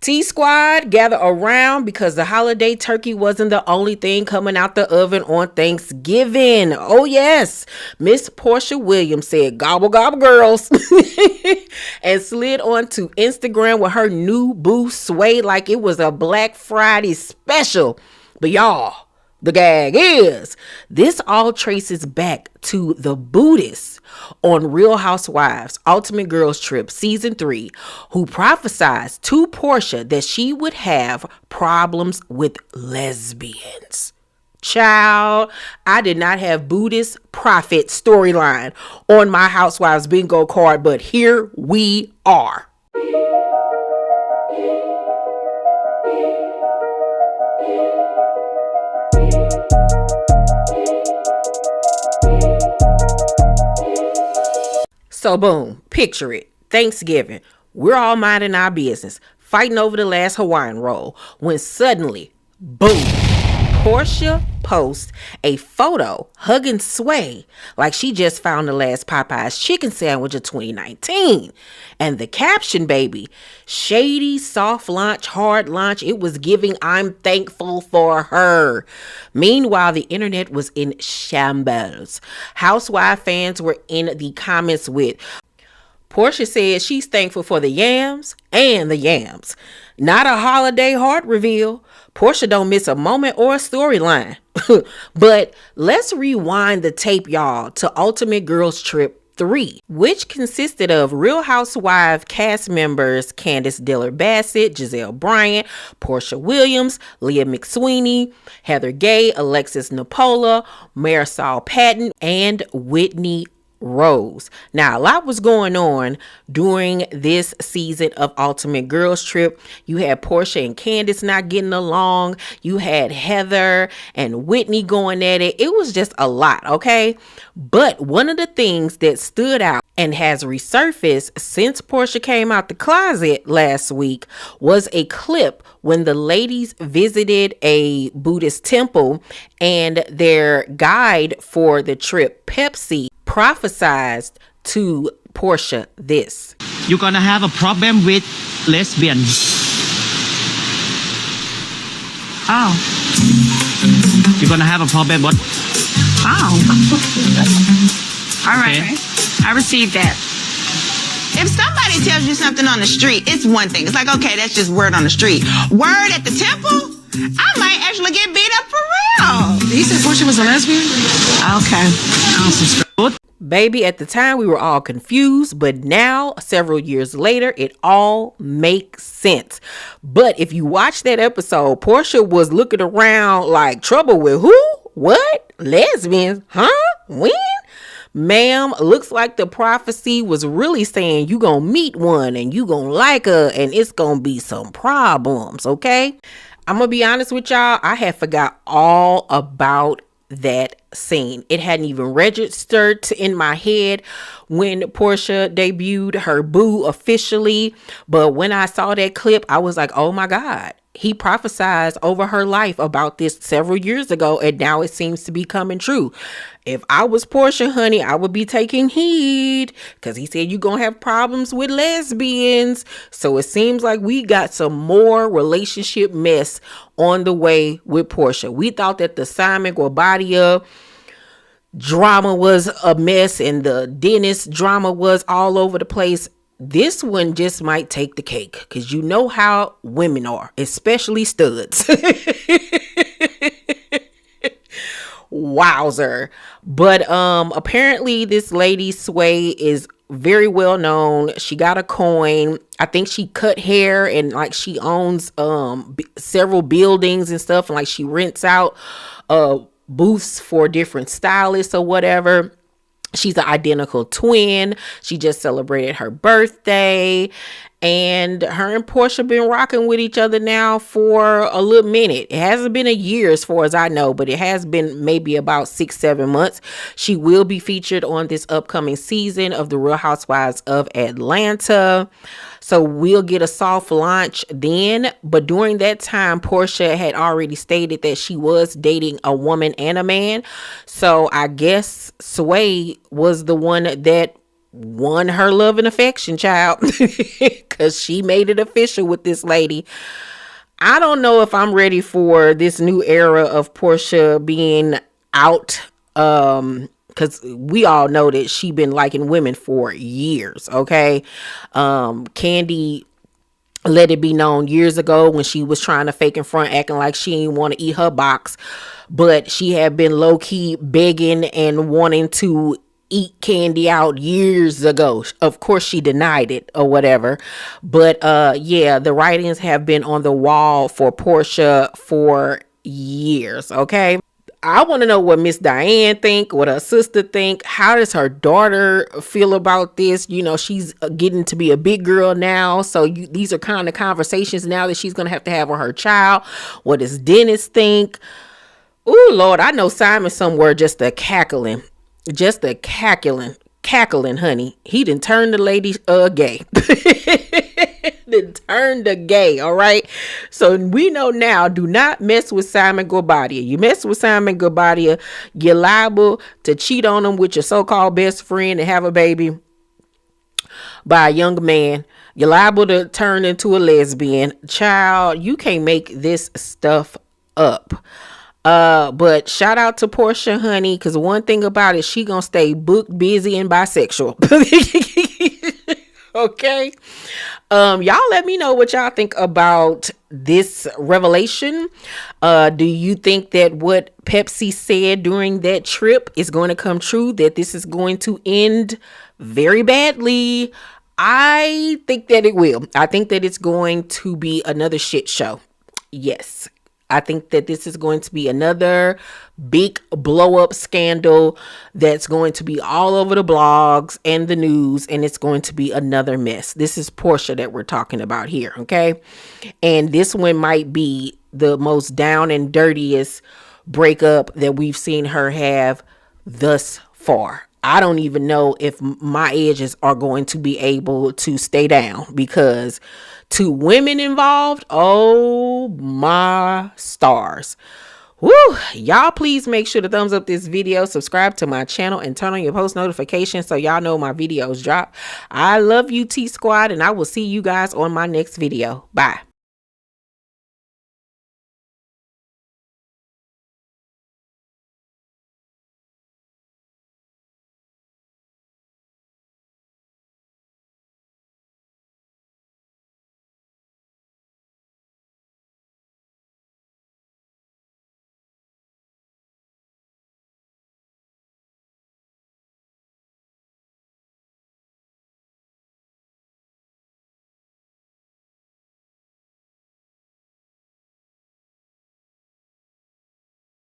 T-Squad, gather around because the holiday turkey wasn't the only thing coming out the oven on Thanksgiving. Oh yes, Miss Porsha Williams said gobble gobble girls and slid onto Instagram with her new boo Sway like it was a Black Friday special. But y'all, the gag is, this all traces back to the Buddhist on Real Housewives Ultimate Girls Trip Season 3, who prophesied to Porsha that she would have problems with lesbians. Child, I did not have Buddhist prophet storyline on my Housewives bingo card, but here we are. So boom, picture it. Thanksgiving. We're all minding our business, fighting over the last Hawaiian roll, when suddenly, boom, Porsha posts a photo hugging Sway like she just found the last Popeye's chicken sandwich of 2019. And the caption, baby, shady, soft launch, hard launch. It was giving I'm thankful for her. Meanwhile, the internet was in shambles. Housewife fans were in the comments with, Porsha said she's thankful for the yams and the yams. Not a holiday heart reveal. Porsha don't miss a moment or a storyline. But let's rewind the tape, y'all, to Ultimate Girls Trip 3, which consisted of Real Housewives cast members Candace Dillard Bassett, Giselle Bryant, Porsha Williams, Leah McSweeney, Heather Gay, Alexis Napola, Marisol Patton, and Whitney Rose. Now, a lot was going on during this season of Ultimate Girls Trip. You had Porsha and Candace not getting along. You had Heather and Whitney going at it. It was just a lot, okay? But one of the things that stood out and has resurfaced since Porsha came out the closet last week was a clip when the ladies visited a Buddhist temple and their guide for the trip, Pepsi, prophesied to Porsha this. You're gonna have a problem with lesbians. Oh. You're gonna have a problem what? Oh. All right. Okay. I received that. If somebody tells you something on the street, it's one thing. It's like, okay, that's just word on the street. Word at the temple? I might actually get beat up for real. He said Porsha was a lesbian? Okay. Baby, at the time we were all confused, but now, several years later, it all makes sense. But if you watch that episode, Porsha was looking around like, trouble with who? What? Lesbians? Huh? When? Ma'am, looks like the prophecy was really saying you gonna meet one and you gonna like her and it's gonna be some problems, okay? I'm gonna be honest with y'all, I had forgot all about that scene. It hadn't even registered in my head when Porsha debuted her boo officially. But when I saw that clip, I was like, oh my God. He prophesied over her life about this several years ago, and now it seems to be coming true. If I was Porsha, honey, I would be taking heed because he said you're going to have problems with lesbians. So it seems like we got some more relationship mess on the way with Porsha. We thought that the Simon Guobadia drama was a mess and the Dennis drama was all over the place. This one just might take the cake because you know how women are, especially studs. Wowzer. But apparently this lady Sway is very well known. She got a coin. I think she cut hair and like she owns several buildings and stuff, and like she rents out booths for different stylists or whatever. She's an identical twin. She just celebrated her birthday. And her and Porsha been rocking with each other now for a little minute. It hasn't been a year as far as I know, but it has been maybe about 6-7 months. She will be featured on this upcoming season of The Real Housewives of Atlanta. So we'll get a soft launch then. But during that time, Porsha had already stated that she was dating a woman and a man. So I guess Sway was the one that won her love and affection, child, because she made it official with this lady. I don't know if I'm ready for this new era of Porsha being out, because we all know that she been liking women for years. Okay. Candy let it be known years ago when she was trying to fake in front, acting like she didn't want to eat her box, but she had been low-key begging and wanting to eat Candy out years ago. Of course she denied it or whatever, but yeah, the writings have been on the wall for Porsha for years. Okay, I want to know what Miss Diane think, what her sister think. How does her daughter feel about this? You know, she's getting to be a big girl now, so these are kind of conversations now that she's gonna have to have with her child. What does Dennis think? Oh Lord, I know Simon somewhere just a cackling, honey. He done turned the lady gay. Done turned the gay. All right. So we know now, do not mess with Simon Guobadia. You mess with Simon Guobadia, you're liable to cheat on him with your so-called best friend and have a baby by a young man. You're liable to turn into a lesbian. Child, you can't make this stuff up. But shout out to Porsha, honey, because one thing about it, she gonna stay booked, busy, and bisexual. Okay. Y'all let me know what y'all think about this revelation. Do you think that what Pepsi said during that trip is going to come true, that this is going to end very badly? I think that it will. I think that it's going to be another shit show. Yes. I think that this is going to be another big blow up scandal that's going to be all over the blogs and the news, and it's going to be another mess. This is Porsha that we're talking about here, okay? And this one might be the most down and dirtiest breakup that we've seen her have thus far. I don't even know if my edges are going to be able to stay down, because two women involved, oh my stars. Woo! Y'all please make sure to thumbs up this video, subscribe to my channel, and turn on your post notifications so y'all know my videos drop. I love you, T Squad, and I will see you guys on my next video. Bye.